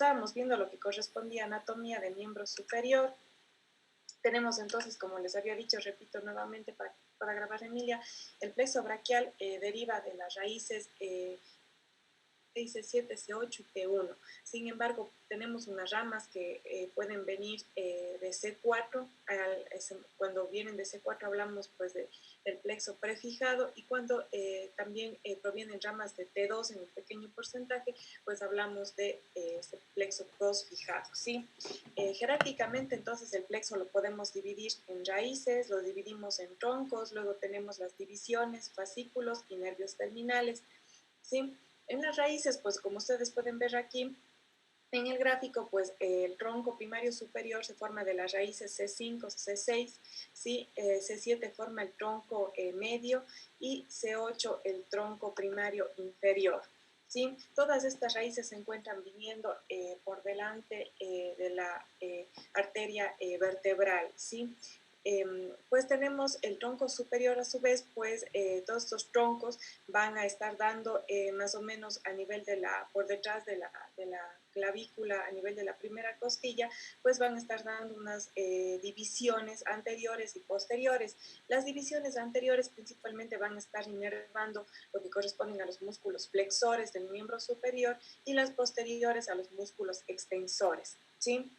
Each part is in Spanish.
estábamos viendo lo que correspondía a anatomía del miembro superior. Tenemos entonces, como les había dicho, repito nuevamente para grabar Emilia, el plexo braquial deriva de las raíces C7, C8 y T1. Sin embargo, tenemos unas ramas que pueden venir de C4. Cuando vienen de C4 hablamos pues del plexo prefijado, y cuando también provienen ramas de T2 en un pequeño porcentaje, pues hablamos de este plexo posfijado, ¿sí? Jerárquicamente, entonces, el plexo lo podemos dividir en raíces, lo dividimos en troncos, luego tenemos las divisiones, fascículos y nervios terminales, ¿sí? En las raíces, pues como ustedes pueden ver aquí en el gráfico, pues el tronco primario superior se forma de las raíces C5, C6, ¿sí? C7 forma el tronco medio y C8 el tronco primario inferior, ¿sí? Todas estas raíces se encuentran viniendo por delante de la arteria vertebral, ¿sí? Pues tenemos el tronco superior, a su vez, pues todos estos troncos van a estar dando más o menos a nivel por detrás de la clavícula, a nivel de la primera costilla, pues van a estar dando unas divisiones anteriores y posteriores. Las divisiones anteriores principalmente van a estar inervando lo que corresponden a los músculos flexores del miembro superior, y las posteriores a los músculos extensores, ¿sí?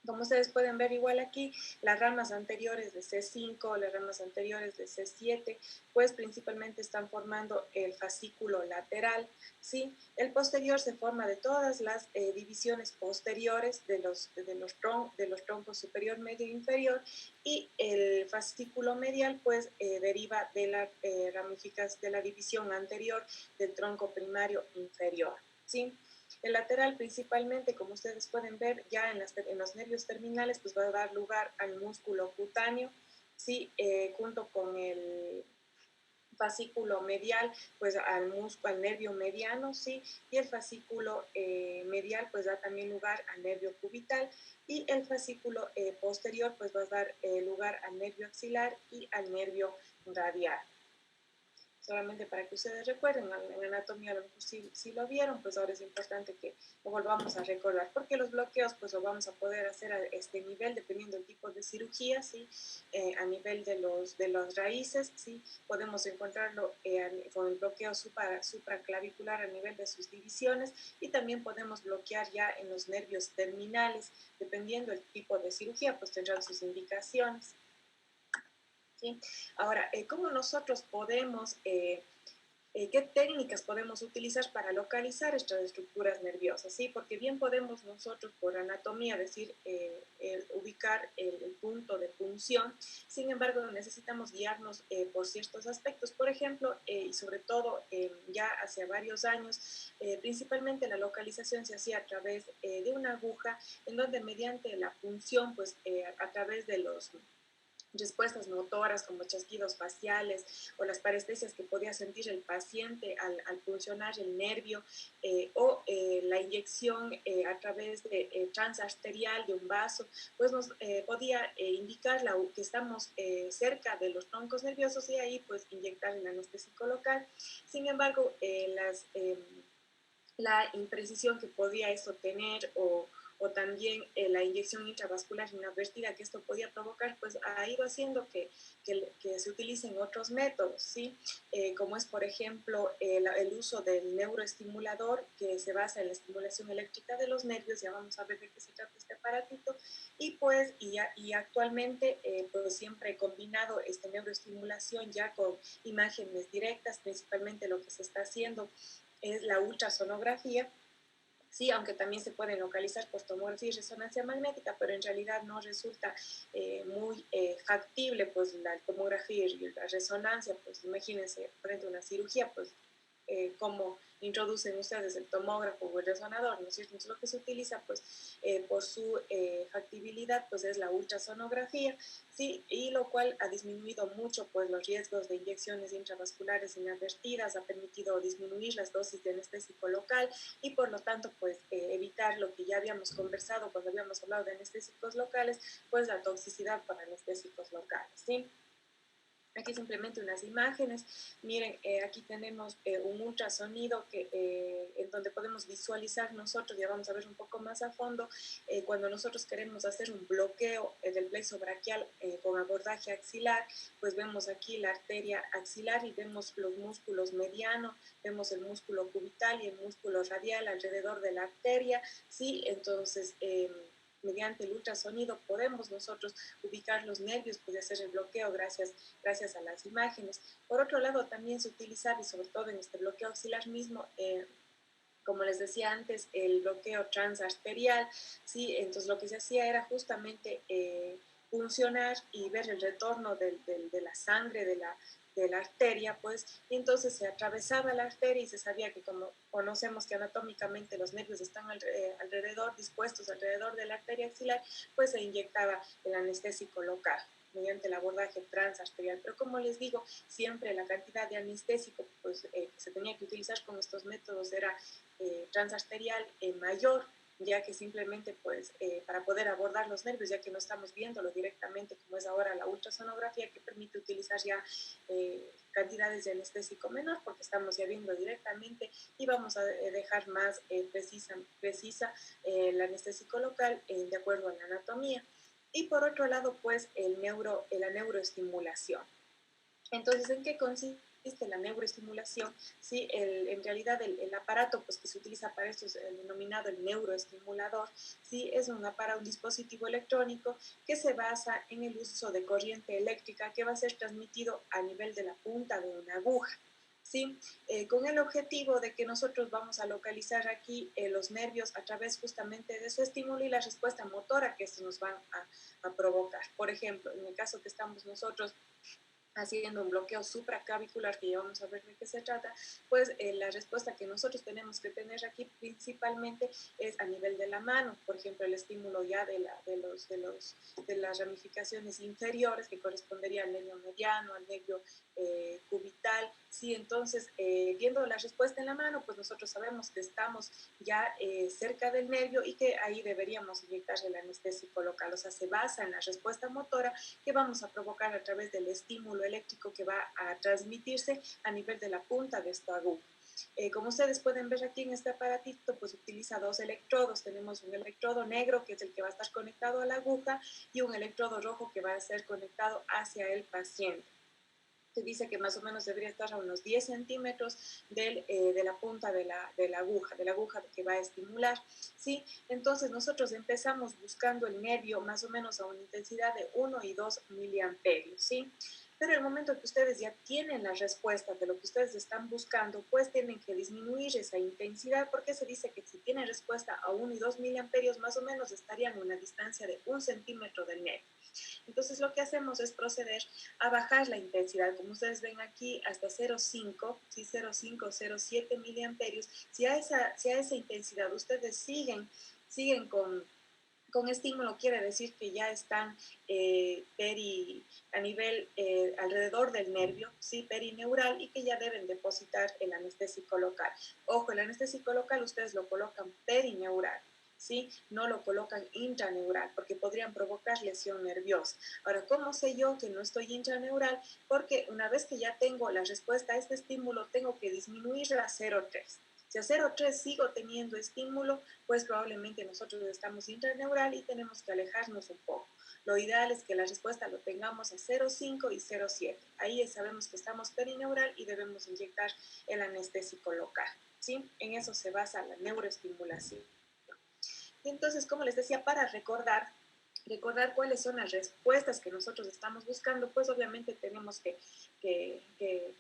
Como ustedes pueden ver igual aquí, las ramas anteriores de C5, las ramas anteriores de C7, pues principalmente están formando el fascículo lateral, ¿sí? El posterior se forma de todas las divisiones posteriores de los troncos superior, medio e inferior, y el fascículo medial pues deriva de de la división anterior del tronco primario inferior, ¿sí? El lateral principalmente, como ustedes pueden ver, ya en los nervios terminales, pues va a dar lugar al músculo cutáneo, ¿sí? Junto con el fascículo medial, pues al nervio mediano, ¿sí? Y el fascículo medial, pues da también lugar al nervio cubital, y el fascículo posterior, pues va a dar lugar al nervio axilar y al nervio radial. Solamente para que ustedes recuerden, en anatomía a lo mejor si lo vieron, pues ahora es importante que lo volvamos a recordar, porque los bloqueos pues lo vamos a poder hacer a este nivel dependiendo del tipo de cirugía, ¿sí? A nivel de las raíces, ¿sí? Podemos encontrarlo con el bloqueo supraclavicular a nivel de sus divisiones, y también podemos bloquear ya en los nervios terminales, dependiendo del tipo de cirugía, pues tendrán sus indicaciones. ¿Sí? Ahora, ¿cómo nosotros podemos, qué técnicas podemos utilizar para localizar estas estructuras nerviosas? ¿Sí? Porque bien podemos nosotros por anatomía decir, ubicar el punto de punción, sin embargo necesitamos guiarnos por ciertos aspectos. Por ejemplo, y sobre todo ya hace varios años, principalmente la localización se hacía a través de una aguja, en donde mediante la punción, pues a través de los respuestas motoras como chasquidos faciales o las parestesias que podía sentir el paciente al puncionar el nervio, o la inyección a través de transarterial de un vaso, pues nos podía indicar que estamos cerca de los troncos nerviosos, y ahí pues inyectar el anestésico local. Sin embargo, la imprecisión que podía esto tener, o también la inyección intravascular inadvertida que esto podía provocar, pues ha ido haciendo que se utilicen otros métodos, ¿sí? Como es, por ejemplo, el uso del neuroestimulador, que se basa en la estimulación eléctrica de los nervios. Ya vamos a ver de qué se trata este aparatito, y pues y actualmente pues siempre he combinado esta neuroestimulación ya con imágenes directas. Principalmente lo que se está haciendo es la ultrasonografía, sí, aunque también se pueden localizar por tomografía y resonancia magnética, pero en realidad no resulta muy factible, pues la tomografía y la resonancia, pues imagínense, frente a una cirugía, pues cómo introducen ustedes el tomógrafo o el resonador, ¿no es cierto? Entonces lo que se utiliza, pues, por su factibilidad, pues es la ultrasonografía, ¿sí? Y lo cual ha disminuido mucho, pues, los riesgos de inyecciones intravasculares inadvertidas, ha permitido disminuir las dosis de anestésico local, y por lo tanto, pues, evitar lo que ya habíamos conversado cuando habíamos hablado de anestésicos locales, pues la toxicidad para anestésicos locales, ¿sí? Aquí simplemente unas imágenes. Miren, aquí tenemos un ultrasonido en donde podemos visualizar nosotros, ya vamos a ver un poco más a fondo, cuando nosotros queremos hacer un bloqueo del plexo braquial con abordaje axilar, pues vemos aquí la arteria axilar y vemos los músculos medianos, vemos el músculo cubital y el músculo radial alrededor de la arteria, ¿sí? Entonces, mediante el ultrasonido podemos nosotros ubicar los nervios, puede hacer el bloqueo gracias a las imágenes. Por otro lado, también se utilizaba, y sobre todo en este bloqueo axilar mismo, como les decía antes, el bloqueo transarterial, ¿sí? Entonces lo que se hacía era justamente funcionar y ver el retorno de la sangre, de la arteria, pues, y entonces se atravesaba la arteria y se sabía que como conocemos que anatómicamente los nervios están alrededor, dispuestos alrededor de la arteria axilar, pues se inyectaba el anestésico local mediante el abordaje transarterial. Pero como les digo, siempre la cantidad de anestésico pues, que se tenía que utilizar con estos métodos era transarterial mayor, ya que simplemente pues para poder abordar los nervios, ya que no estamos viéndolo directamente como es ahora la ultrasonografía que permite utilizar ya cantidades de anestésico menor porque estamos ya viendo directamente y vamos a dejar más precisa el anestésico local de acuerdo a la anatomía. Y por otro lado, pues la neuroestimulación. Entonces, ¿en qué consiste la neuroestimulación? Sí, en realidad el aparato pues, que se utiliza para esto es el denominado el neuroestimulador. Sí, es un dispositivo electrónico que se basa en el uso de corriente eléctrica que va a ser transmitido a nivel de la punta de una aguja. ¿Sí? Con el objetivo de que nosotros vamos a localizar aquí los nervios a través justamente de su estímulo y la respuesta motora que estos nos van a provocar. Por ejemplo, en el caso que estamos nosotros haciendo un bloqueo supraclavicular, que ya vamos a ver de qué se trata, pues la respuesta que nosotros tenemos que tener aquí principalmente es a nivel de la mano, por ejemplo, el estímulo ya de las ramificaciones inferiores, que correspondería al nervio mediano, al nervio cubital, sí, entonces, viendo la respuesta en la mano, pues nosotros sabemos que estamos ya cerca del nervio y que ahí deberíamos inyectar el anestésico local, o sea, se basa en la respuesta motora que vamos a provocar a través del estímulo eléctrico que va a transmitirse a nivel de la punta de esta aguja. Como ustedes pueden ver aquí en este aparatito, pues utiliza dos electrodos. Tenemos un electrodo negro, que es el que va a estar conectado a la aguja, y un electrodo rojo que va a ser conectado hacia el paciente. Se dice que más o menos debería estar a unos 10 centímetros de la punta de la aguja que va a estimular, ¿sí? Entonces nosotros empezamos buscando el nervio más o menos a una intensidad de 1 y 2 miliamperios, ¿sí? Pero el momento que ustedes ya tienen la respuesta de lo que ustedes están buscando, pues tienen que disminuir esa intensidad porque se dice que si tienen respuesta a 1 y 2 miliamperios, más o menos estarían a una distancia de 1 centímetro del nervio. Entonces lo que hacemos es proceder a bajar la intensidad, como ustedes ven aquí, hasta 0,5, ¿sí? 0,5, 0,7 miliamperios. Si a esa intensidad ustedes siguen con estímulo, quiere decir que ya están a nivel alrededor del nervio, ¿sí? Perineural, y que ya deben depositar el anestésico local. Ojo, el anestésico local ustedes lo colocan perineural, ¿sí? No lo colocan intraneural porque podrían provocar lesión nerviosa. Ahora, ¿cómo sé yo que no estoy intraneural? Porque una vez que ya tengo la respuesta a este estímulo, tengo que disminuirla a 0,3. Si a 0,3 sigo teniendo estímulo, pues probablemente nosotros estamos intraneural y tenemos que alejarnos un poco. Lo ideal es que la respuesta lo tengamos a 0,5 y 0,7. Ahí sabemos que estamos perineural y debemos inyectar el anestésico local, ¿sí? En eso se basa la neuroestimulación. Y entonces, como les decía, para recordar cuáles son las respuestas que nosotros estamos buscando, pues obviamente tenemos que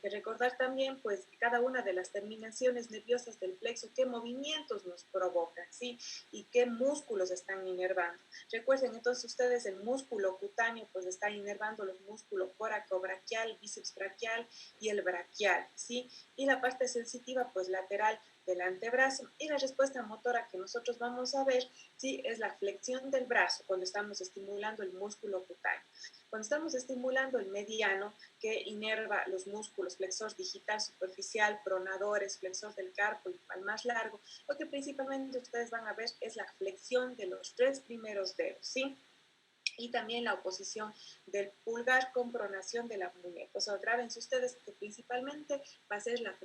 recordar también pues cada una de las terminaciones nerviosas del plexo, qué movimientos nos provocan, ¿sí? Y qué músculos están inervando. Recuerden entonces ustedes el músculo cutáneo pues está inervando los músculos coracobraquial, bíceps braquial y el braquial, ¿sí? Y la parte sensitiva pues lateral del antebrazo, y la respuesta motora que nosotros vamos a ver, ¿sí? Es la flexión del brazo cuando estamos estimulando el músculo cutáneo. Cuando estamos estimulando el mediano, que inerva los músculos flexor digital superficial, pronadores, flexor del carpo y más largo, lo que principalmente ustedes van a ver es la flexión de los tres primeros dedos, ¿sí? y también la oposición del pulgar con pronación de la muñeca. O sea, grábense ustedes que principalmente va a ser la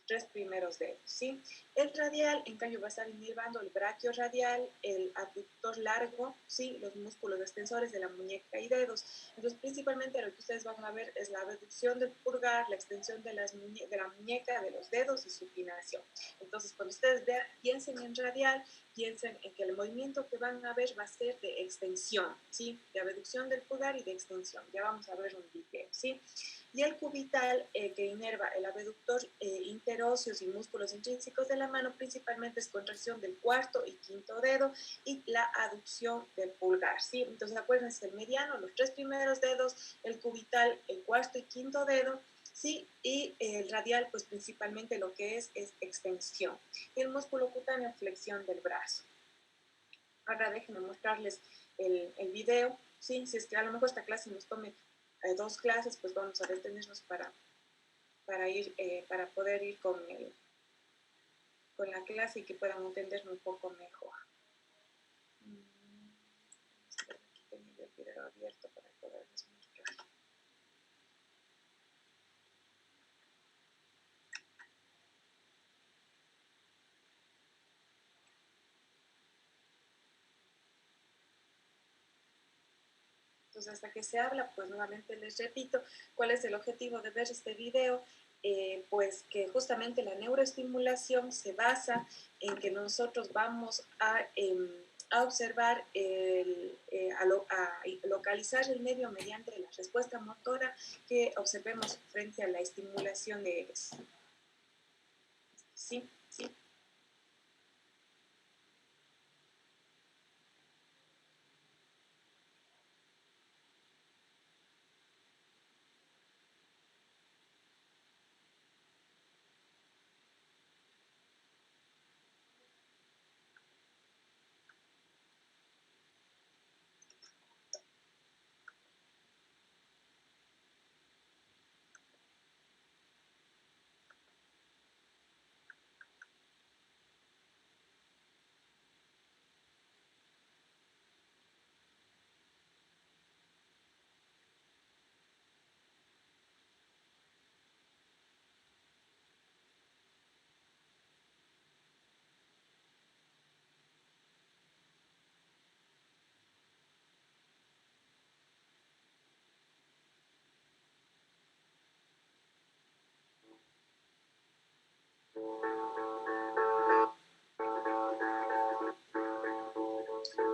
tres primeros dedos, ¿sí? El radial, en cambio, va a estar inhibando el braquio radial, el abductor largo, ¿sí? Los músculos extensores de la muñeca y dedos. Entonces, principalmente lo que ustedes van a ver es la reducción del pulgar, la extensión de la muñeca, de los dedos y supinación. Entonces, cuando ustedes vean, piensen en radial, piensen en que el movimiento que van a ver va a ser de extensión, ¿sí? De reducción del pulgar y de extensión. Ya vamos a ver un video, ¿sí? Y el cubital, que inerva el abductor interóseos y músculos intrínsecos de la mano, principalmente es contracción del cuarto y quinto dedo y la aducción del pulgar, ¿sí? Entonces acuérdense, el mediano, los tres primeros dedos, el cubital, el cuarto y quinto dedo, ¿sí? Y el radial, pues principalmente lo que es extensión. Y el músculo cutáneo, flexión del brazo. Ahora déjenme mostrarles el video, ¿sí? Si es que a lo mejor esta clase nos tome dos clases, pues vamos a detenernos para poder ir con la clase y que puedan entenderme un poco mejor. Aquí tenía el video abierto para poderles mostrar. Entonces, hasta que se habla, pues nuevamente les repito cuál es el objetivo de ver este video. Pues que justamente la neuroestimulación se basa en que nosotros vamos a observar, a localizar el medio mediante la respuesta motora que observemos frente a la estimulación de ellos. ¿Sí? ¿Sí?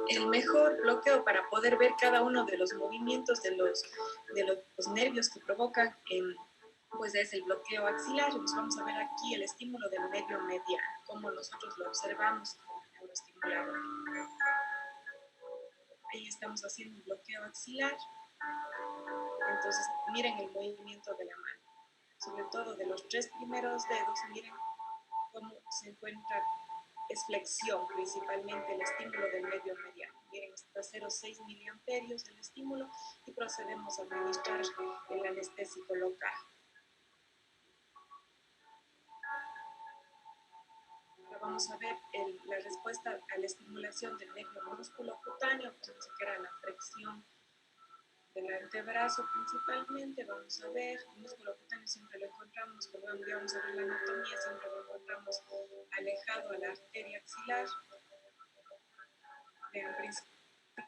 El mejor bloqueo para poder ver cada uno de los movimientos de los nervios que provocan, pues es el bloqueo axilar. Pues vamos a ver aquí el estímulo del medio mediano, como nosotros lo observamos con el neuroestimulador. Ahí estamos haciendo un bloqueo axilar. Entonces, miren el movimiento de la mano, sobre todo de los tres primeros dedos, miren cómo se encuentra, es flexión principalmente el estímulo del medio mediano. Miren, está 0,6 miliamperios el estímulo y procedemos a administrar el anestésico local. Ahora vamos a ver la respuesta a la estimulación del nervio músculo cutáneo, que era la flexión del antebrazo principalmente. Vamos a ver, el músculo cutáneo siempre lo encontramos, cuando vamos a ver la anatomía, siempre lo encontramos alejado a la arteria axilar. En principio,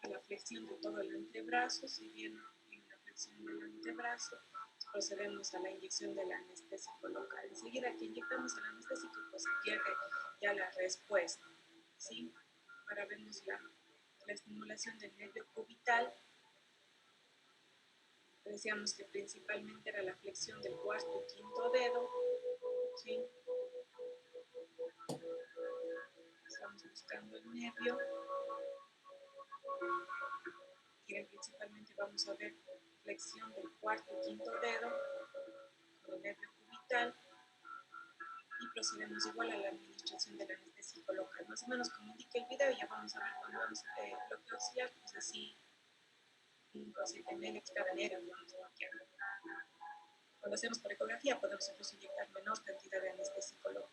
la flexión de todo el antebrazo, si bien en la flexión del antebrazo, procedemos a la inyección del anestésico local. Enseguida que inyectamos el anestésico, pues se pierde ya la respuesta, ¿sí? Ahora vemos la estimulación del nervio cubital. Decíamos que principalmente era la flexión del cuarto y quinto dedo, ¿sí? Estamos buscando el nervio. Y principalmente vamos a ver flexión del cuarto y quinto dedo con el nervio cubital y procedemos igual a la administración del anestésico local. Más o menos como indica el video, ya vamos a ver cuando vamos a bloqueo auxiliar, pues así 5 o 7 ml cada nervio vamos bloqueando. Cuando hacemos por ecografía podemos incluso inyectar menor cantidad de anestésico local.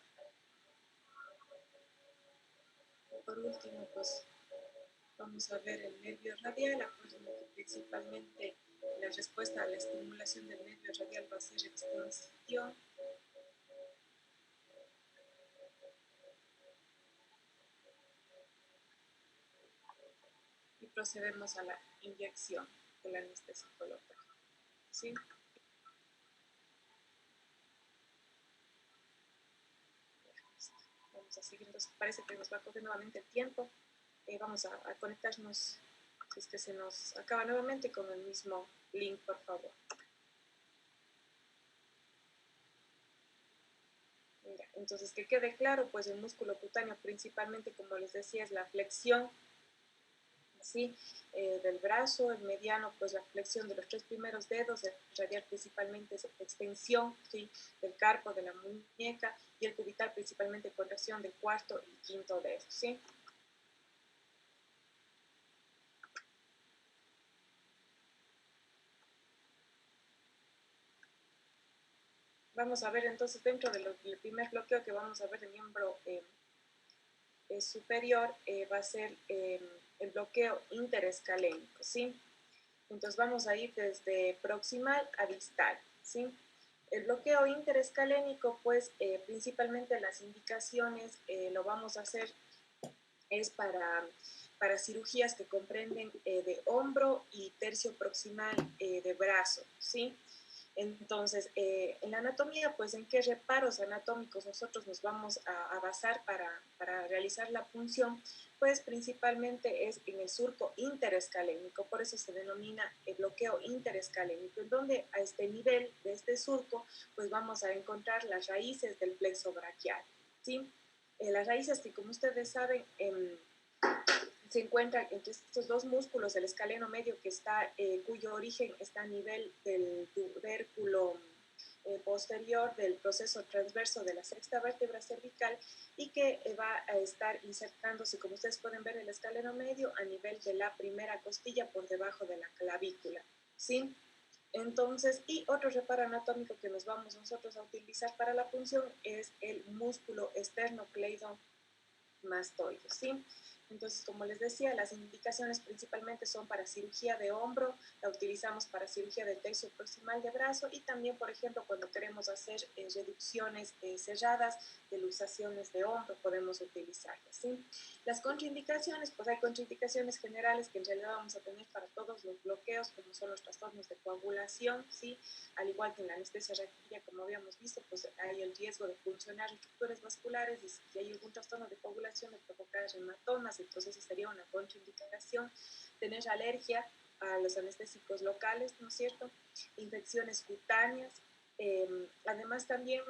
Y por último, pues Vamos a ver el nervio radial. Acuérdense que principalmente la respuesta a la estimulación del nervio radial va a ser extensión. Y procedemos a la inyección del anestésico local. ¿Sí? Vamos a seguir, entonces parece que nos va a coger nuevamente el tiempo. Vamos a conectarnos, si es que se nos acaba nuevamente, con el mismo link, por favor. Mira, entonces, que quede claro, pues el músculo cutáneo principalmente, como les decía, es la flexión, ¿sí? Del brazo, el mediano, pues la flexión de los tres primeros dedos, el radial principalmente es extensión, ¿sí? Del carpo, de la muñeca, y el cubital principalmente contracción del cuarto y quinto dedo, ¿sí? Vamos a ver entonces dentro del primer bloqueo que vamos a ver de miembro superior, va a ser el bloqueo interescalénico, ¿sí? Entonces vamos a ir desde proximal a distal, ¿sí? El bloqueo interescalénico, pues principalmente las indicaciones lo vamos a hacer es para cirugías que comprenden de hombro y tercio proximal de brazo, ¿sí? Entonces, en la anatomía, pues en qué reparos anatómicos nosotros nos vamos a basar para realizar la punción, pues principalmente es en el surco interescalénico, por eso se denomina el bloqueo interescalénico, en donde a este nivel de este surco, pues vamos a encontrar las raíces del plexo braquial, ¿sí? Las raíces que, como ustedes saben, se encuentran entre estos dos músculos, el escaleno medio, que está, cuyo origen está a nivel del tubérculo posterior del proceso transverso de la sexta vértebra cervical, y que va a estar insertándose, como ustedes pueden ver, el escaleno medio a nivel de la primera costilla por debajo de la clavícula, ¿sí? Entonces, y otro reparo anatómico que nos vamos nosotros a utilizar para la punción es el músculo esternocleidomastoide, ¿sí? Entonces, como les decía, las indicaciones principalmente son para cirugía de hombro, la utilizamos para cirugía del tercio proximal de brazo, y también, por ejemplo, cuando queremos hacer reducciones cerradas de luxaciones de hombro, podemos utilizarlas, ¿sí? Las contraindicaciones, pues hay contraindicaciones generales que en realidad vamos a tener para todos los bloqueos, como son los trastornos de coagulación, ¿sí? Al igual que en la anestesia reactiva, como habíamos visto, pues hay el riesgo de puncionar estructuras vasculares, y si hay algún trastorno de coagulación de provocar hematomas, entonces esa sería una contraindicación. Tener alergia a los anestésicos locales, ¿no es cierto? Infecciones cutáneas. Además también,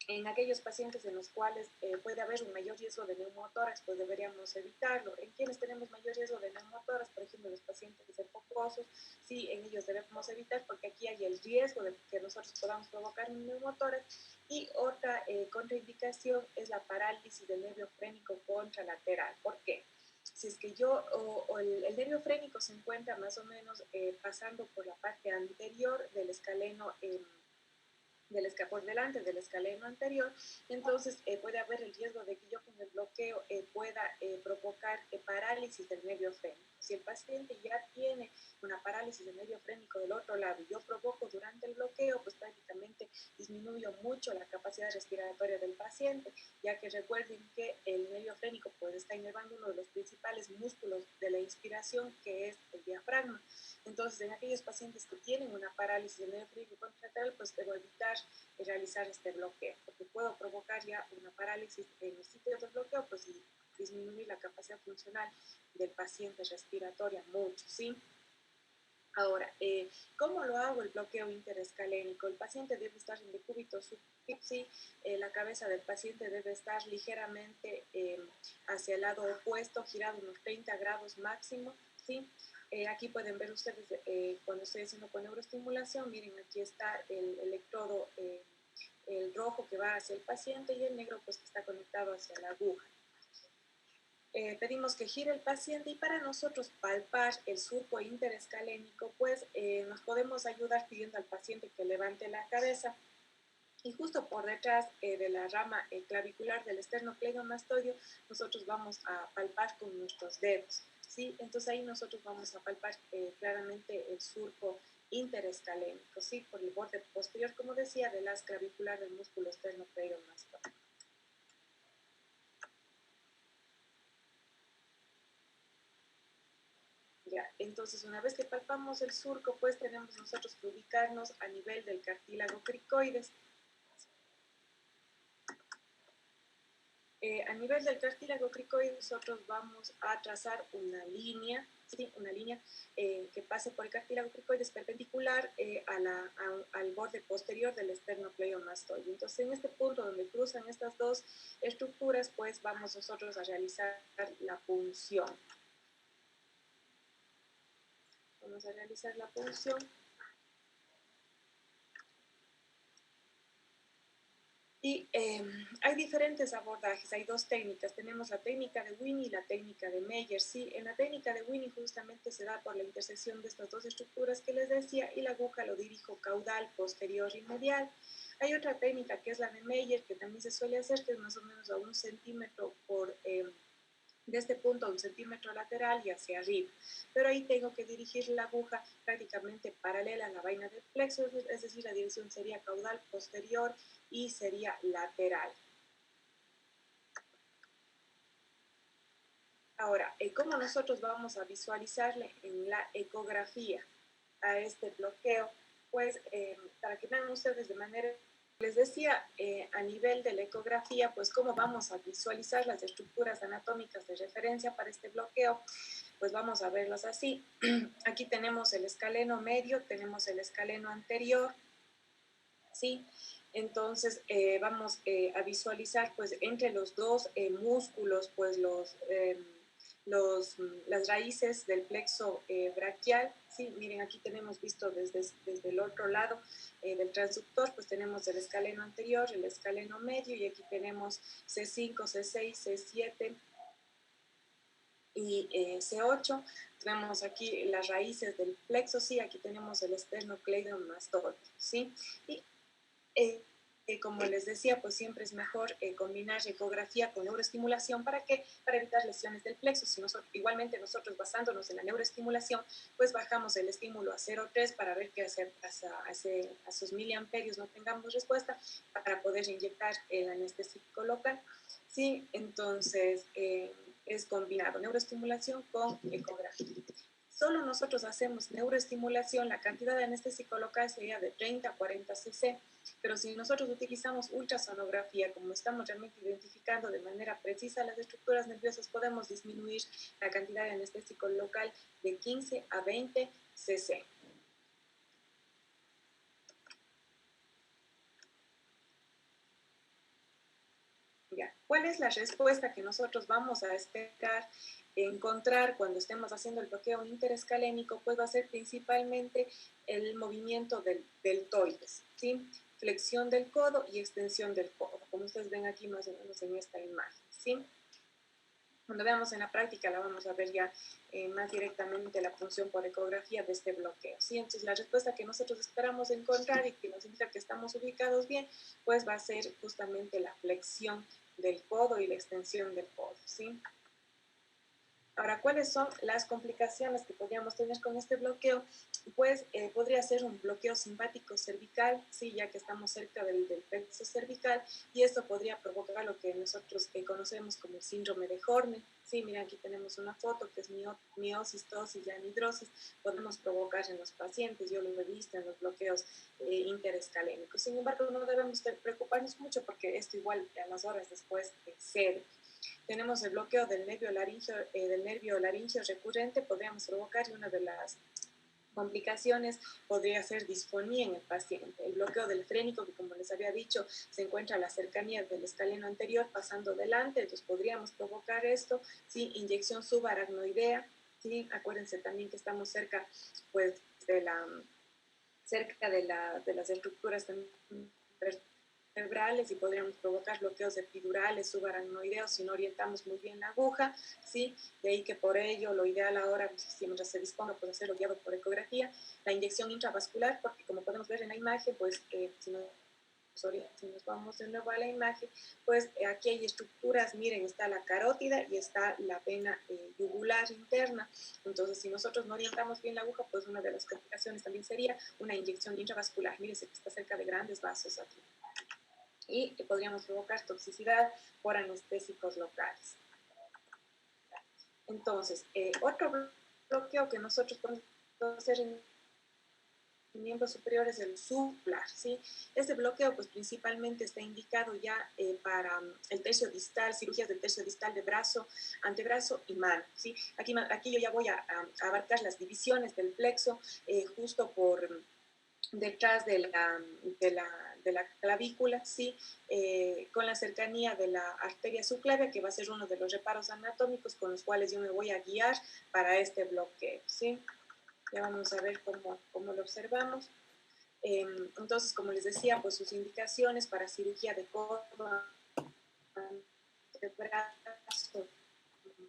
en aquellos pacientes en los cuales puede haber un mayor riesgo de neumotórax, pues deberíamos evitarlo. En quienes tenemos mayor riesgo de neumotórax, por ejemplo, los pacientes hipocosos, sí, en ellos debemos evitar, porque aquí hay el riesgo de que nosotros podamos provocar un neumotórax. Y otra contraindicación es la parálisis del nervio frénico contralateral. ¿Por qué? Si es que o el nervio frénico se encuentra más o menos pasando por la parte anterior del escaleno, por delante del escaleno anterior, entonces puede haber el riesgo de que yo con el bloqueo pueda provocar parálisis del nervio frénico. Si el paciente ya tiene una parálisis del nervio frénico del otro lado y yo provoco durante el bloqueo, pues prácticamente disminuyo mucho la capacidad respiratoria del paciente, ya que recuerden que el nervio frénico pues está inervando uno de los principales músculos de la inspiración, que es el diafragma. Entonces, en aquellos pacientes que tienen una parálisis del nervio frénico contralateral, pues debo evitar realizar este bloqueo, porque puedo provocar ya una parálisis en los sitios de bloqueo, pues, y disminuir la capacidad funcional del paciente respiratoria mucho, ¿sí? Ahora, ¿cómo lo hago el bloqueo interescalénico? El paciente debe estar en decúbito supino, la cabeza del paciente debe estar ligeramente hacia el lado opuesto, girado unos 30 grados máximo, ¿sí? Aquí pueden ver ustedes cuando estoy haciendo con neuroestimulación, miren, aquí está el electrodo, el rojo que va hacia el paciente y el negro pues que está conectado hacia la aguja. Pedimos que gire el paciente, y para nosotros palpar el surco interescalénico, pues nos podemos ayudar pidiendo al paciente que levante la cabeza, y justo por detrás de la rama clavicular del esternocleidomastoideo nosotros vamos a palpar con nuestros dedos, ¿sí? Entonces ahí nosotros vamos a palpar claramente el surco interescalénico, ¿sí? Por el borde posterior, como decía, de la clavicular del músculo esternocleidomastoideo. Ya, entonces una vez que palpamos el surco, pues tenemos nosotros que ubicarnos a nivel del cartílago cricoides. A nivel del cartílago cricoide, nosotros vamos a trazar una línea, ¿sí? Una línea que pase por el cartílago cricoides perpendicular al borde posterior del esternocleidomastoide. Entonces, en este punto donde cruzan estas dos estructuras, pues vamos nosotros a realizar la punción. Vamos a realizar la punción. Y hay diferentes abordajes, hay dos técnicas. Tenemos la técnica de Winnie y la técnica de Meyer. ¿Sí? En la técnica de Winnie justamente se da por la intersección de estas dos estructuras que les decía y la aguja lo dirijo caudal, posterior y medial. Hay otra técnica que es la de Meyer, que también se suele hacer, que es más o menos a 1 centímetro de este punto a 1 centímetro lateral y hacia arriba. Pero ahí tengo que dirigir la aguja prácticamente paralela a la vaina del plexo, es decir, la dirección sería caudal, posterior y sería lateral. Ahora, ¿cómo nosotros vamos a visualizarle en la ecografía a este bloqueo? Pues para que vean ustedes de manera, les decía, a nivel de la ecografía, pues cómo vamos a visualizar las estructuras anatómicas de referencia para este bloqueo, pues vamos a verlas así. Aquí tenemos el escaleno medio, tenemos el escaleno anterior, ¿sí? Entonces vamos a visualizar pues entre los dos músculos pues las raíces del plexo braquial, ¿sí? Miren, aquí tenemos visto desde el otro lado del transductor, pues tenemos el escaleno anterior, el escaleno medio y aquí tenemos C5, C6, C7 y C8. Tenemos aquí las raíces del plexo, sí, aquí tenemos el esternocleidomastoide, ¿sí? Y como les decía, pues siempre es mejor combinar ecografía con neuroestimulación. ¿Para qué? Para evitar lesiones del plexo. Si igualmente nosotros basándonos en la neuroestimulación, pues bajamos el estímulo a 0,3 para ver que a sus miliamperios no tengamos respuesta para poder inyectar el anestésico local. Sí, entonces es combinado neuroestimulación con ecografía. Solo nosotros hacemos neuroestimulación, la cantidad de anestésico local sería de 30 a 40 cc, pero si nosotros utilizamos ultrasonografía, como estamos realmente identificando de manera precisa las estructuras nerviosas, podemos disminuir la cantidad de anestésico local de 15 a 20 cc. Ya. ¿Cuál es la respuesta que nosotros vamos a esperar encontrar cuando estemos haciendo el bloqueo interescalénico? Pues va a ser principalmente el movimiento del deltoides, ¿sí? Flexión del codo y extensión del codo, como ustedes ven aquí más o menos en esta imagen, ¿sí? Cuando veamos en la práctica la vamos a ver ya más directamente la función por ecografía de este bloqueo, ¿sí? Entonces la respuesta que nosotros esperamos encontrar y que nos indica que estamos ubicados bien, pues va a ser justamente la flexión del codo y la extensión del codo, ¿sí? Ahora, ¿cuáles son las complicaciones que podríamos tener con este bloqueo? Pues podría ser un bloqueo simpático cervical, sí, ya que estamos cerca del plexo cervical, y esto podría provocar lo que nosotros conocemos como el síndrome de Horner. Sí, mira, aquí tenemos una foto que es miosis, tosis y anhidrosis, podemos provocar en los pacientes, yo lo he visto en los bloqueos interescalénicos. Sin embargo, no debemos preocuparnos mucho porque esto igual a las horas después cede. Tenemos el bloqueo del nervio laríngeo recurrente, podríamos provocar, y una de las complicaciones podría ser disfonía en el paciente. El bloqueo del frénico, que como les había dicho, se encuentra a la cercanía del escaleno anterior, pasando delante, entonces podríamos provocar esto, ¿sí? Inyección subaracnoidea, ¿sí? Acuérdense también que estamos cerca, pues, de las estructuras vertebrales y podríamos provocar bloqueos epidurales, subaracnoideos si no orientamos muy bien la aguja, ¿sí? De ahí que por ello lo ideal ahora, si mientras se disponga, pues hacerlo guiado por ecografía, la inyección intravascular, porque como podemos ver en la imagen, pues si no si nos vamos de nuevo a la imagen, pues aquí hay estructuras, miren, está la carótida y está la vena yugular interna. Entonces, si nosotros no orientamos bien la aguja, pues una de las complicaciones también sería una inyección intravascular. Mírense que está cerca de grandes vasos aquí. Y podríamos provocar toxicidad por anestésicos locales. Entonces, otro bloqueo que nosotros podemos hacer en miembros superiores del sublar, ¿sí? Este bloqueo pues principalmente está indicado ya para el tercio distal, cirugías del tercio distal de brazo, antebrazo y mano, ¿sí? Aquí yo ya voy a abarcar las divisiones del plexo justo por detrás de la clavícula, ¿sí? Con la cercanía de la arteria subclavia, que va a ser uno de los reparos anatómicos con los cuales yo me voy a guiar para este bloqueo, ¿sí? Ya vamos a ver cómo lo observamos. Entonces, como les decía, pues sus indicaciones para cirugía de codo, de brazo,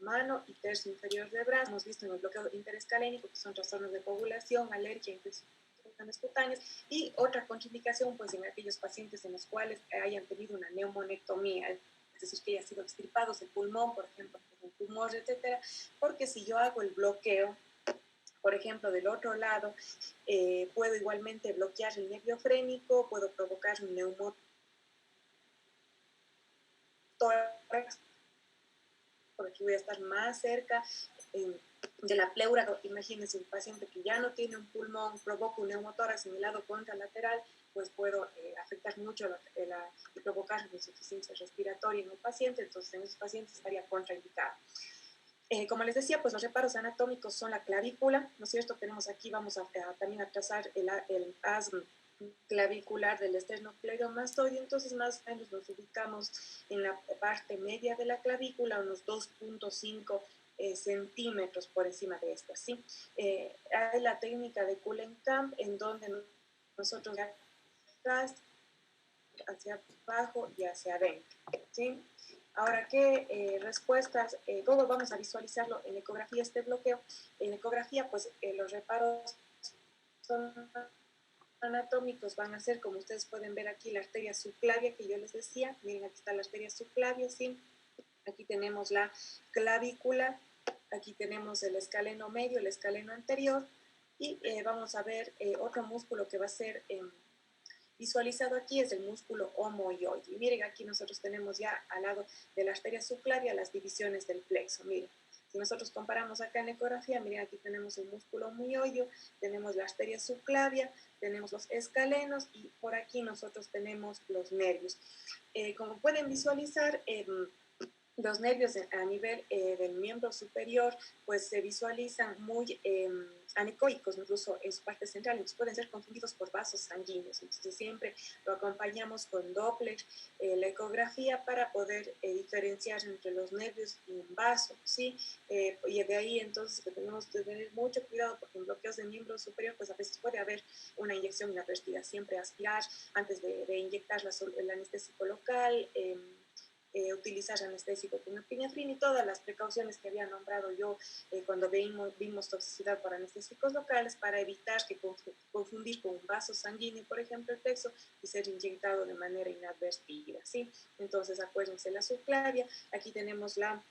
mano y tercio inferior de brazo. Hemos visto en el bloqueo interescalénico que son trastornos de coagulación, alergia, infecciones cutáneas y otra contraindicación pues en aquellos pacientes en los cuales hayan tenido una neumonectomía, es decir, que haya sido extirpados el pulmón, por ejemplo, un tumor, etcétera, porque si yo hago el bloqueo, por ejemplo, del otro lado, puedo igualmente bloquear el nervio frénico, puedo provocar un neumotórax, porque aquí voy a estar más cerca de la pleura. Imagínense un paciente que ya no tiene un pulmón, provoca un neumotórax en el lado contralateral, pues puedo afectar mucho y provocar insuficiencia respiratoria en el paciente, entonces en esos pacientes estaría contraindicado. Como les decía, pues los reparos anatómicos son la clavícula, ¿no es cierto? Tenemos aquí, vamos a también a trazar el asm clavicular del esternocleidomastoide, entonces más o menos nos ubicamos en la parte media de la clavícula, unos 2.5 centímetros por encima de esta, ¿sí? Hay la técnica de Kuhlenkamp, en donde nosotros hacia abajo y hacia adentro, ¿sí? Ahora, ¿qué respuestas? Todo vamos a visualizarlo en ecografía, este bloqueo. En ecografía, pues los reparos son anatómicos van a ser, como ustedes pueden ver aquí, la arteria subclavia que yo les decía. Miren, aquí está la arteria subclavia, ¿sí? Aquí tenemos la clavícula, aquí tenemos el escaleno medio, el escaleno anterior, y vamos a ver otro músculo que va a ser visualizado aquí es el músculo omoioide. Y miren, aquí nosotros tenemos ya al lado de la arteria subclavia las divisiones del plexo. Miren, si nosotros comparamos acá en la ecografía, miren, aquí tenemos el músculo omoioide, tenemos la arteria subclavia, tenemos los escalenos y por aquí nosotros tenemos los nervios. Como pueden visualizar, los nervios a nivel del miembro superior pues se visualizan muy anecoicos, incluso en su parte central, entonces pueden ser confundidos por vasos sanguíneos. Entonces siempre lo acompañamos con Doppler, la ecografía, para poder diferenciar entre los nervios y un vaso, ¿sí? Y de ahí entonces que tenemos que tener mucho cuidado, porque en bloqueos de miembro superior pues a veces puede haber una inyección inadvertida, siempre aspirar antes de inyectar el anestésico local, utilizar anestésico con epinefrina y todas las precauciones que había nombrado yo cuando vimos toxicidad por anestésicos locales para evitar que confundir con un vaso sanguíneo, por ejemplo, el plexo, y ser inyectado de manera inadvertida, ¿sí? Entonces, acuérdense, la subclavia, aquí tenemos la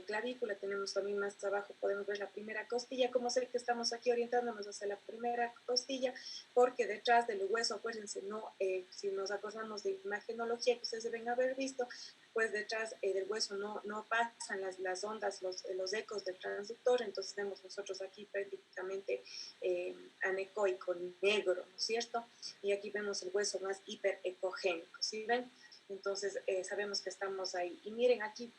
clavícula, tenemos también más abajo, podemos ver la primera costilla. Como sé que estamos aquí orientándonos hacia la primera costilla, porque detrás del hueso, acuérdense, no, si nos acordamos de imagenología que ustedes deben haber visto, pues detrás del hueso no pasan las ondas, los ecos del transductor, entonces vemos nosotros aquí prácticamente anecoico, negro, ¿no es cierto? Y aquí vemos el hueso más hiperecogénico, ¿sí ven? Entonces sabemos que estamos ahí. Y miren aquí,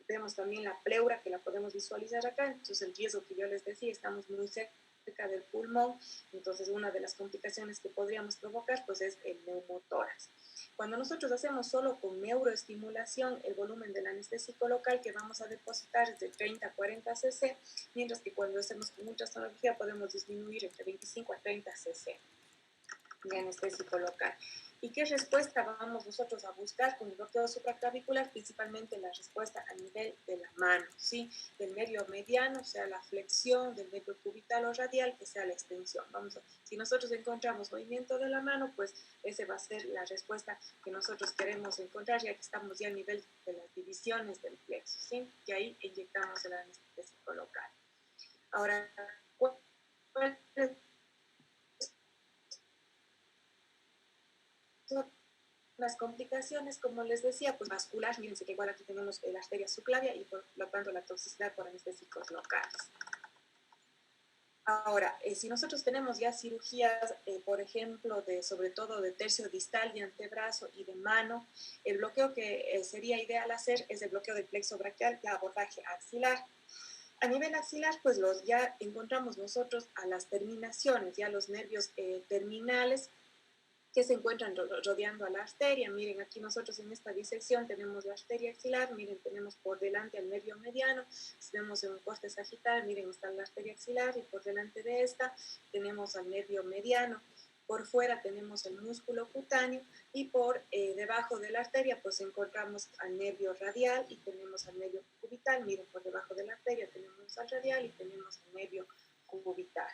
vemos también la pleura, que la podemos visualizar acá. Entonces el riesgo que yo les decía, estamos muy cerca del pulmón, entonces una de las complicaciones que podríamos provocar pues es el neumotórax. Cuando nosotros hacemos solo con neuroestimulación, el volumen del anestésico local que vamos a depositar es de 30 a 40 cc, mientras que cuando hacemos con ultrasonografía podemos disminuir entre 25 a 30 cc de anestésico local. ¿Y qué respuesta vamos nosotros a buscar con el bloqueo supraclavicular? Principalmente la respuesta a nivel de la mano, ¿sí? Del nervio mediano, sea la flexión, del nervio cubital o radial, que sea la extensión. Si nosotros encontramos movimiento de la mano, pues esa va a ser la respuesta que nosotros queremos encontrar, ya que estamos ya a nivel de las divisiones del plexo, ¿sí? Y ahí inyectamos el anestésico local. Ahora, ¿cuál es las complicaciones? Como les decía, pues vascular, mírense que igual aquí tenemos la arteria subclavia y por lo tanto la toxicidad por anestésicos locales. Ahora, si nosotros tenemos ya cirugías, por ejemplo, sobre todo de tercio distal, de antebrazo y de mano, el bloqueo que sería ideal hacer es el bloqueo del plexo braquial y abordaje axilar. A nivel axilar, pues ya encontramos nosotros a las terminaciones, ya los nervios terminales que se encuentran rodeando a la arteria. Miren, aquí nosotros en esta disección tenemos la arteria axilar, miren, tenemos por delante al nervio mediano, si vemos en un corte sagital, miren, está la arteria axilar y por delante de esta tenemos al nervio mediano. Por fuera tenemos el músculo cutáneo y por debajo de la arteria pues encontramos al nervio radial y tenemos al nervio cubital. Miren, por debajo de la arteria tenemos al radial y tenemos al nervio cubital.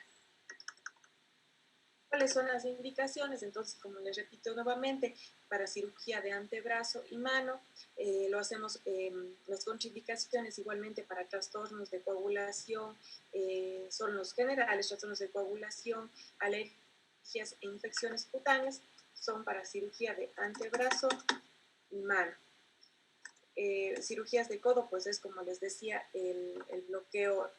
¿Cuáles son las indicaciones? Entonces, como les repito nuevamente, para cirugía de antebrazo y mano, lo hacemos las contraindicaciones igualmente para trastornos de coagulación, son los generales, trastornos de coagulación, alergias e infecciones cutáneas, son para cirugía de antebrazo y mano. Cirugías de codo, pues es como les decía, el bloqueo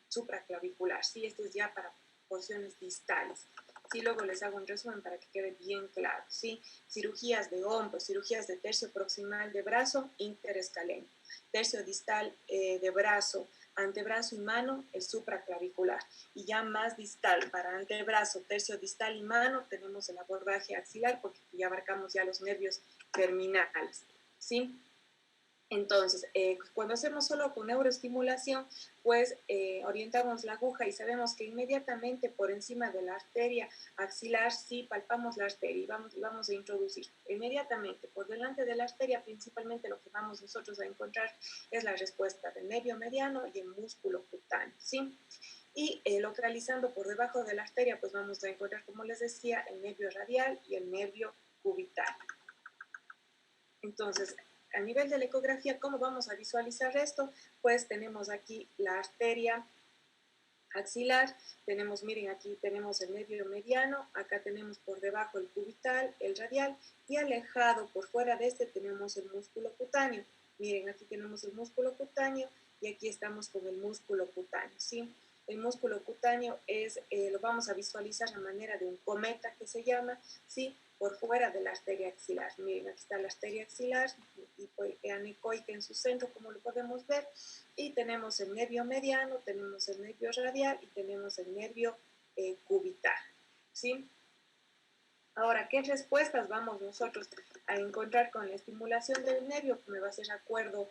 supraclavicular, ¿sí? Esto es ya para porciones distales. Sí, luego les hago un resumen para que quede bien claro, ¿sí? Cirugías de hombro, cirugías de tercio proximal de brazo, interescaleno. Tercio distal de brazo, antebrazo y mano, el supraclavicular. Y ya más distal, para antebrazo, tercio distal y mano, tenemos el abordaje axilar, porque ya abarcamos ya los nervios terminales, ¿sí? Entonces, cuando hacemos solo con neuroestimulación, pues orientamos la aguja y sabemos que inmediatamente por encima de la arteria axilar, sí palpamos la arteria y vamos a introducir. Inmediatamente por delante de la arteria, principalmente lo que vamos nosotros a encontrar es la respuesta del nervio mediano y el músculo cutáneo, ¿sí? Y localizando por debajo de la arteria, pues vamos a encontrar, como les decía, el nervio radial y el nervio cubital. Entonces, a nivel de la ecografía, ¿cómo vamos a visualizar esto? Pues tenemos aquí la arteria axilar, tenemos, miren, aquí tenemos el nervio mediano, acá tenemos por debajo el cubital, el radial, y alejado por fuera de este tenemos el músculo cutáneo. Miren, aquí tenemos el músculo cutáneo y aquí estamos con el músculo cutáneo, ¿sí? El músculo cutáneo lo vamos a visualizar a manera de un cometa que se llama, ¿sí? Por fuera de la arteria axilar. Miren, aquí está la arteria axilar, tipo anecoica en su centro, como lo podemos ver, y tenemos el nervio mediano, tenemos el nervio radial y tenemos el nervio cubital, ¿sí? Ahora, ¿qué respuestas vamos nosotros a encontrar con la estimulación del nervio? Me va a hacer acuerdo,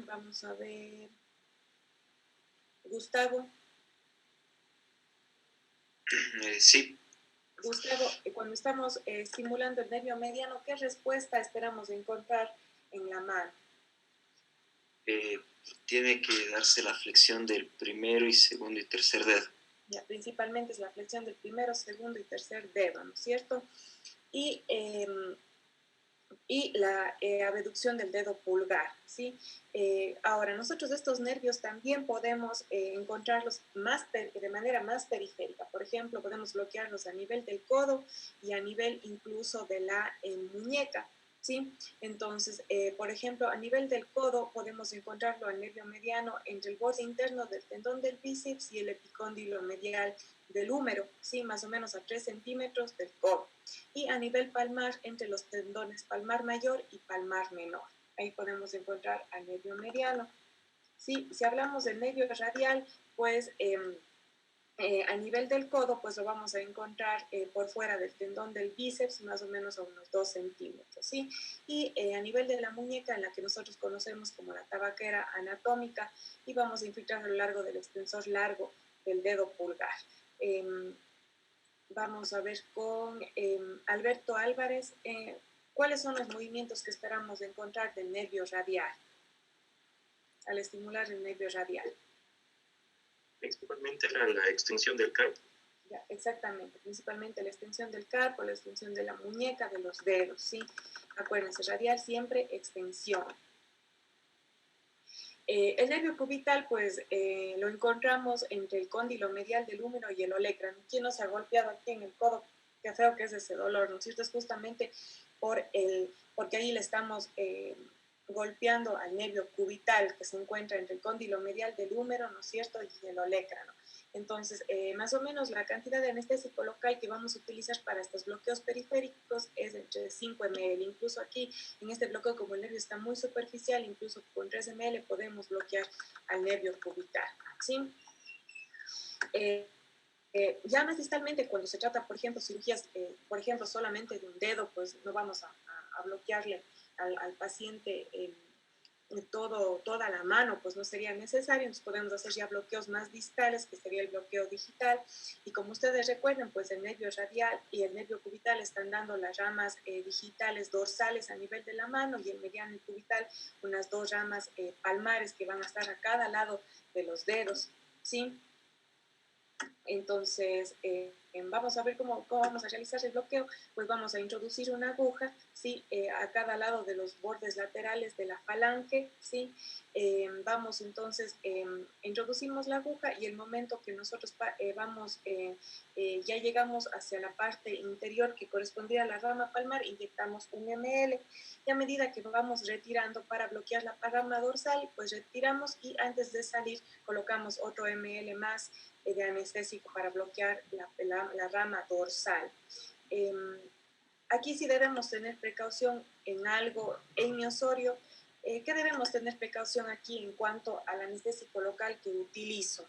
vamos a ver, Gustavo. Sí. Gustavo, cuando estamos estimulando el nervio mediano, ¿qué respuesta esperamos encontrar en la mano? Tiene que darse la flexión del primero y segundo y tercer dedo. Ya, principalmente es la flexión del primero, segundo y tercer dedo, ¿no es cierto? Y la abducción del dedo pulgar, ¿sí? Ahora, nosotros estos nervios también podemos encontrarlos de manera más periférica. Por ejemplo, podemos bloquearlos a nivel del codo y a nivel incluso de la muñeca, ¿sí? Entonces, por ejemplo, a nivel del codo podemos encontrarlo al nervio mediano entre el borde interno del tendón del bíceps y el epicóndilo medial del húmero, ¿sí? Más o menos a 3 centímetros del codo. Y a nivel palmar entre los tendones palmar mayor y palmar menor. Ahí podemos encontrar al nervio mediano. ¿Sí? Si hablamos del nervio radial, pues a nivel del codo, pues lo vamos a encontrar por fuera del tendón del bíceps, más o menos a unos 2 centímetros, ¿sí? Y a nivel de la muñeca, en la que nosotros conocemos como la tabaquera anatómica, y vamos a infiltrar a lo largo del extensor largo del dedo pulgar. vamos a ver con Alberto Álvarez, ¿cuáles son los movimientos que esperamos encontrar del nervio radial al estimular el nervio radial? Principalmente la extensión del carpo. Ya, exactamente, principalmente la extensión del carpo, la extensión de la muñeca, de los dedos, ¿sí? Acuérdense, radial siempre extensión. El nervio cubital, pues, lo encontramos entre el cóndilo medial del húmero y el olecrano. ¿Quién no se ha golpeado aquí en el codo? Qué feo que es ese dolor, ¿no es cierto? Es justamente porque ahí le estamos golpeando al nervio cubital que se encuentra entre el cóndilo medial del húmero, ¿no es cierto?, y el olecrano. Entonces, más o menos la cantidad de anestésico local que vamos a utilizar para estos bloqueos periféricos es entre 5 ml. Incluso aquí, en este bloqueo, como el nervio está muy superficial, incluso con 3 ml podemos bloquear al nervio cubital, ¿sí? Ya más distalmente, cuando se trata, por ejemplo, cirugías, por ejemplo, solamente de un dedo, pues no vamos a bloquearle al paciente toda la mano, pues no sería necesario. Entonces podemos hacer ya bloqueos más distales, que sería el bloqueo digital. Y como ustedes recuerden, pues el nervio radial y el nervio cubital están dando las ramas digitales dorsales a nivel de la mano, y el mediano y cubital unas 2 ramas palmares que van a estar a cada lado de los dedos, ¿sí? Entonces, vamos a ver cómo vamos a realizar el bloqueo. Pues vamos a introducir una aguja, ¿sí? A cada lado de los bordes laterales de la falange, ¿sí? Vamos entonces, introducimos la aguja, y el momento que nosotros ya llegamos hacia la parte interior que correspondía a la rama palmar, inyectamos 1 ml. Y a medida que vamos retirando para bloquear la rama dorsal, pues retiramos, y antes de salir colocamos otro ml más de anestésico para bloquear la rama dorsal. Aquí sí debemos tener precaución en algo, en mi Osorio. ¿Qué debemos tener precaución aquí en cuanto al anestésico local que utilizo?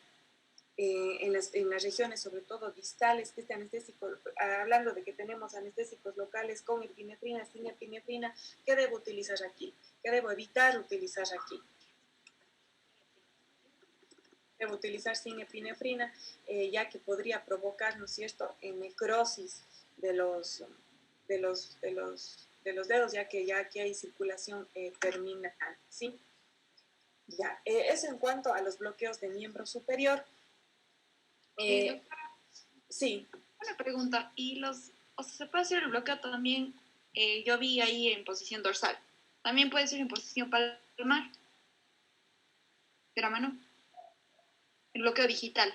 En las regiones, sobre todo distales, este anestésico, hablando de que tenemos anestésicos locales con epinefrina, sin epinefrina, ¿qué debo utilizar aquí? ¿Qué debo evitar utilizar aquí? Debo utilizar sin epinefrina, ya que podría provocar, ¿no es cierto?, necrosis de los, de los dedos, ya que hay circulación terminal, ¿sí? Ya, eso en cuanto a los bloqueos de miembro superior. Sí. Una pregunta, o sea, se puede hacer el bloqueo también, yo vi ahí en posición dorsal, también puede ser en posición palmar, de la mano, el bloqueo digital.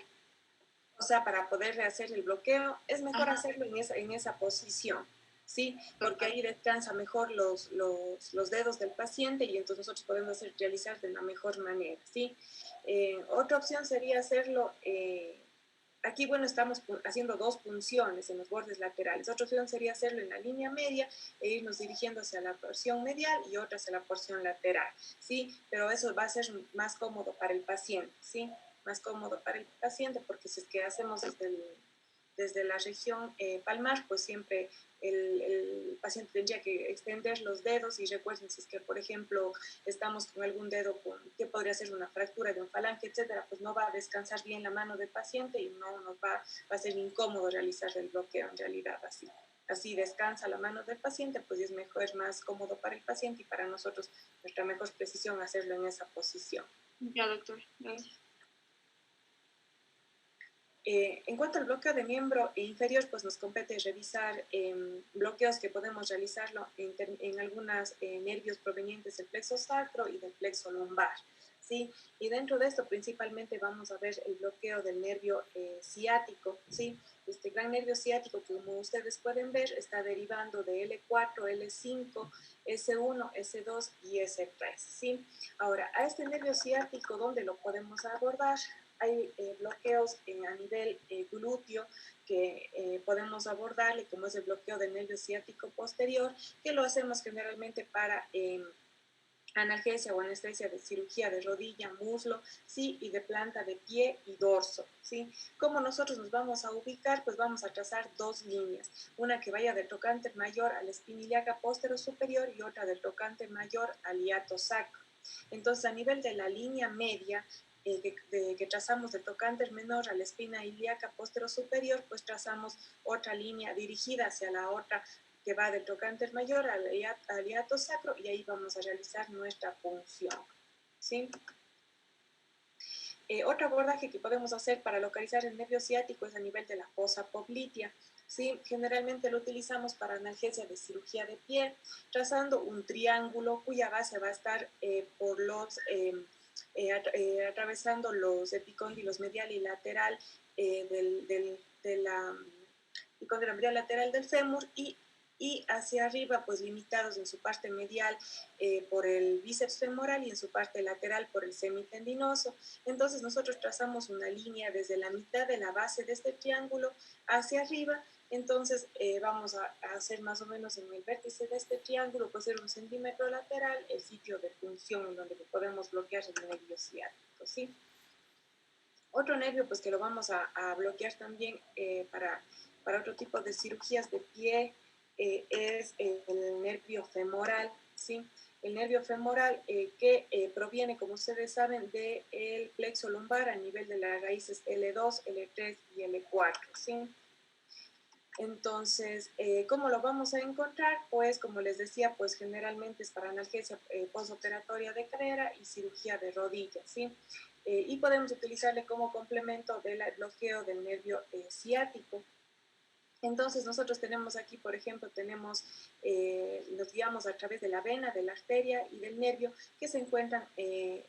O sea, para poder hacer el bloqueo, es mejor hacerlo en esa posición, ¿sí? Porque ahí descansa mejor los dedos del paciente, y entonces nosotros podemos realizar de la mejor manera, ¿sí? Otra opción sería hacerlo, aquí, bueno, estamos haciendo 2 punciones en los bordes laterales. Otra opción sería hacerlo en la línea media e irnos dirigiendo hacia la porción medial y otra hacia la porción lateral, ¿sí? Pero eso va a ser más cómodo para el paciente, ¿sí? Más cómodo para el paciente, porque si es que hacemos desde la región palmar, pues siempre el paciente tendría que extender los dedos. Y recuerden, si es que, por ejemplo, estamos con algún dedo que podría ser una fractura de un falange, etcétera, pues no va a descansar bien la mano del paciente y no nos va a ser incómodo realizar el bloqueo en realidad así. Así descansa la mano del paciente, pues es mejor, es más cómodo para el paciente, y para nosotros nuestra mejor precisión hacerlo en esa posición. Ya, doctor, gracias. En cuanto al bloqueo de miembro inferior, pues nos compete revisar bloqueos que podemos realizarlo en algunos nervios provenientes del plexo sacro y del plexo lumbar, ¿sí? Y dentro de esto principalmente vamos a ver el bloqueo del nervio ciático, ¿sí? Este gran nervio ciático, como ustedes pueden ver, está derivando de L4, L5, S1, S2 y S3, ¿sí? Ahora, a este nervio ciático, ¿dónde lo podemos abordar? Hay bloqueos a nivel glúteo que podemos abordarle, como es el bloqueo del nervio ciático posterior, que lo hacemos generalmente para analgesia o anestesia de cirugía de rodilla, muslo, ¿sí? Y de planta de pie y dorso, ¿sí? ¿Cómo nosotros nos vamos a ubicar? Pues vamos a trazar 2 líneas, una que vaya del trocánter mayor a la espina ilíaca posterior superior y otra del trocánter mayor al hiato sacro, Entonces, a nivel de la línea media, que trazamos del trocánter menor a la espina ilíaca posterior-superior, pues trazamos otra línea dirigida hacia la otra que va del trocánter mayor al hiato sacro, y ahí vamos a realizar nuestra punción, ¿sí? Otro abordaje que podemos hacer para localizar el nervio ciático es a nivel de la fosa poplitea. ¿Sí? Generalmente lo utilizamos para analgesia de cirugía de pie, trazando un triángulo cuya base va a estar atravesando los epicóndilos medial y lateral de la epicóndilo medial lateral del fémur, y hacia arriba, pues limitados en su parte medial por el bíceps femoral y en su parte lateral por el semitendinoso. Entonces nosotros trazamos una línea desde la mitad de la base de este triángulo hacia arriba. Entonces vamos a hacer más o menos en el vértice de este triángulo, puede ser 1 centímetro lateral, el sitio de punción en donde podemos bloquear el nervio ciático, ¿sí? Otro nervio, pues que lo vamos a bloquear también para otro tipo de cirugías de pie, es el nervio femoral, ¿sí? El nervio femoral que proviene, como ustedes saben, del plexo lumbar a nivel de las raíces L2, L3 y L4, ¿sí? Entonces, ¿cómo lo vamos a encontrar? Pues, como les decía, pues generalmente es para analgesia postoperatoria de cadera y cirugía de rodilla, ¿sí? Y podemos utilizarle como complemento del bloqueo del nervio ciático. Entonces nosotros tenemos aquí, por ejemplo, nos guiamos a través de la vena, de la arteria y del nervio que se encuentran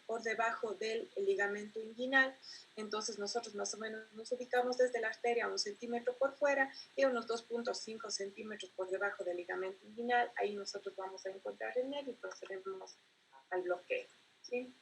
por debajo del ligamento inguinal. Entonces nosotros más o menos nos ubicamos desde la arteria a 1 centímetro por fuera y a unos 2.5 centímetros por debajo del ligamento inguinal. Ahí nosotros vamos a encontrar el nervio y procedemos al bloqueo, ¿sí?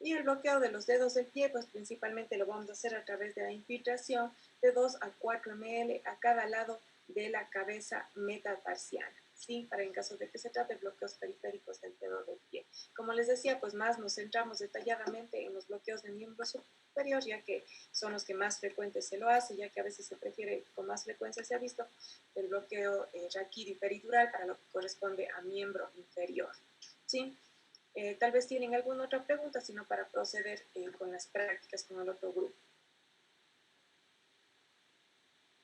Y el bloqueo de los dedos del pie, pues principalmente lo vamos a hacer a través de la infiltración de 2 a 4 ml a cada lado de la cabeza metatarsiana, ¿sí? Para en caso de que se trate de bloqueos periféricos del dedo del pie. Como les decía, pues más nos centramos detalladamente en los bloqueos del miembro superior, ya que son los que más frecuentes se lo hace, ya que a veces se prefiere, con más frecuencia se ha visto, el bloqueo raquídeo y peridural para lo que corresponde a miembro inferior, ¿sí? Tal vez tienen alguna otra pregunta, sino para proceder con las prácticas con el otro grupo.